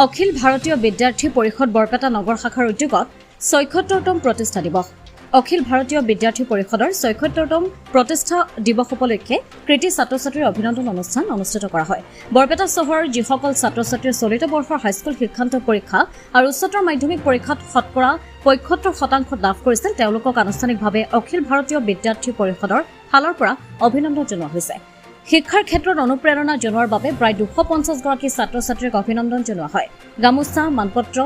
অখিল ভাৰতীয় বিদ্যাৰ্থী পৰিষদ বৰপেটা নগৰ শাখাৰ উদ্যোগত ৭৬তম প্ৰতিষ্ঠা দিৱস। অখিল ভাৰতীয় বিদ্যাৰ্থী পৰিষদৰ ৭৬তম প্ৰতিষ্ঠা দিৱস উপলক্ষে কৃতি ছাত্ৰ ছাত্ৰীৰ অভিনন্দন অনুষ্ঠান অনুষ্ঠিত কৰা হয়। বৰপেটা চহৰৰ যিসকল ছাত্ৰ ছাত্ৰীয়ে চলিত বৰ্ষৰ হাইস্কুল শিক্ষান্ত পৰীক্ষা আৰু উচ্চতৰ মাধ্যমিক পৰীক্ষাত শতকৰা ৭৫% লাভ কৰিছিল তেওঁলোকক আনুষ্ঠানিকভাৱে অখিল ভাৰতীয় বিদ্যাৰ্থী পৰিষদৰ ফালৰ পৰা অভিনন্দন জনোৱা হৈছে। শিক্ষাৰ ক্ষেত্ৰত অনুপ্ৰেৰণা জনোৱাৰ বাবে প্ৰায় ২৫০ গৰাকী ছাত্ৰ ছাত্ৰীক অভিনন্দন জনোৱা হয়। গামোচা, মানপত্ৰ,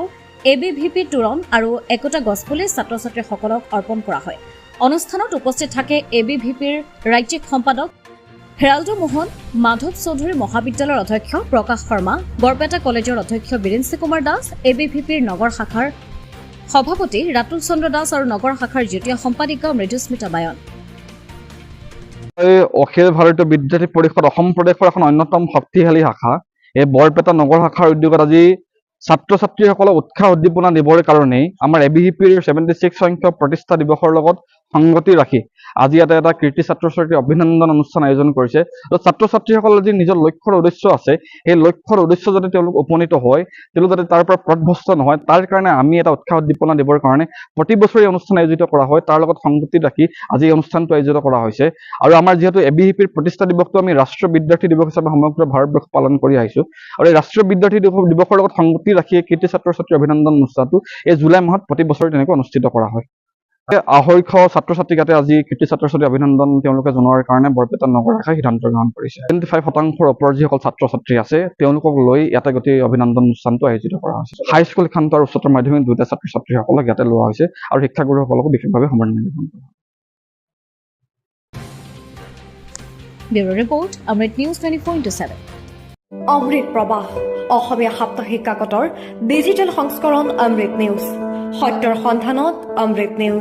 ABVP তোৰণ আৰু একোটা গছপুলি ছাত্ৰ ছাত্ৰীসকলক অৰ্পণ কৰা হয়। অনুষ্ঠানত উপস্থিত থাকে ABVPৰ ৰাজ্যিক সম্পাদক হেৰাল্ডো মোহন, মাধৱ চৌধুৰী মহাবিদ্যালয়ৰ অধ্যক্ষ প্ৰকাশ শৰ্মা, বৰপেটা কলেজৰ অধ্যক্ষ বীৰেন্দ্ৰ কুমাৰ দাস, ABVPৰ নগৰ শাখাৰ সভাপতি ৰাতুল চন্দ্ৰ দাস আৰু নগৰ শাখাৰ যুটীয়া সম্পাদিকা মৃদুস্মিতা বায়ন। অখিল ভাৰতীয় বিদ্যাৰ্থী পৰিষদ অসম প্ৰদেশৰ এখন অন্যতম শক্তিশালী শাখা। এই বৰপেটা নগৰ শাখাৰ উদ্যোগত আজি ছাত্ৰ ছাত্ৰীসকলক উৎসাহ উদ্দীপনা দিবৰ কাৰণেই আমাৰ ABVPৰ 76 সংখ্যক প্ৰতিষ্ঠা দিৱসৰ লগত সংগতি ৰাখি আজি এটা কীৰ্তি ছাত্ৰ ছাত্ৰীৰ অভিনন্দন অনুষ্ঠান আয়োজন কৰিছে। ছাত্ৰ ছাত্ৰীসকলৰ যি নিজৰ লক্ষ্যৰ উদ্দেশ্য আছে, সেই লক্ষ্যৰ উদ্দেশ্য যাতে তেওঁলোক উপনীত হয়, তেওঁলোক যাতে তাৰ পৰা পথভ্ৰষ্ট নহয়, তাৰ কাৰণে আমি এটা উৎসাহ উদ্দীপনা দিবৰ কাৰণে প্ৰতি বছৰে অনুষ্ঠান আয়োজিত কৰা হয়। তাৰ লগত সংগতি ৰাখি আজি এই অনুষ্ঠানটো আয়োজিত কৰা হৈছে। আৰু আমাৰ যিহেতু ABVPৰ প্ৰতিষ্ঠা দিৱসটো আমি ৰাষ্ট্ৰীয় বিদ্যাৰ্থী দিৱস হিচাপে সমগ্ৰ ভাৰতবৰ্ষ পালন কৰি আহিছোঁ, আৰু এই ৰাষ্ট্ৰীয় বিদ্যাৰ্থী দিৱসৰ লগত সংগতি ৰাখি কীৰ্তি ছাত্ৰ ছাত্ৰীৰ অভিনন্দন অনুষ্ঠানটো এই জুলাই মাহত প্ৰতি বছৰে তেনেকৈ অনুষ্ঠিত কৰা হয়। ২৫০ ছাত্ৰ ছাত্ৰীক আজি কীৰ্তি ছাত্ৰ ছাত্ৰীৰ অভিনন্দন তেওঁলোকে জনোৱাৰ কাৰণে বৰপেটা নগৰ শাখাই সিদ্ধান্ত গ্ৰহণ কৰিছে। 75%ৰ ওপৰত যিসকল ছাত্ৰ ছাত্ৰী আছে তেওঁলোকক লৈ ইয়াতে গোটেই অভিনন্দন অনুষ্ঠানটো আয়োজিত কৰা হৈছে। হাইস্কুল শিক্ষান্ত আৰু উচ্চতৰ মাধ্যমিক দুয়োটা ছাত্ৰ ছাত্ৰীসকলক ইয়াতে লোৱা হৈছে আৰু শিক্ষাগুৰুসকলকো বিশেষভাৱে সম্বৰ্ধনা জ্ঞাপন কৰা হৈছে। ব্যুৰো ৰিপৰ্ট, অমৃত নিউজ 24/7। অমৃত প্ৰবাহ অসমীয়া সাপ্তাহিক কাকতৰ ডিজিটেল সংস্কৰণ অমৃত নিউজ, সত্যৰ সন্ধানত অমৃত নিউজ।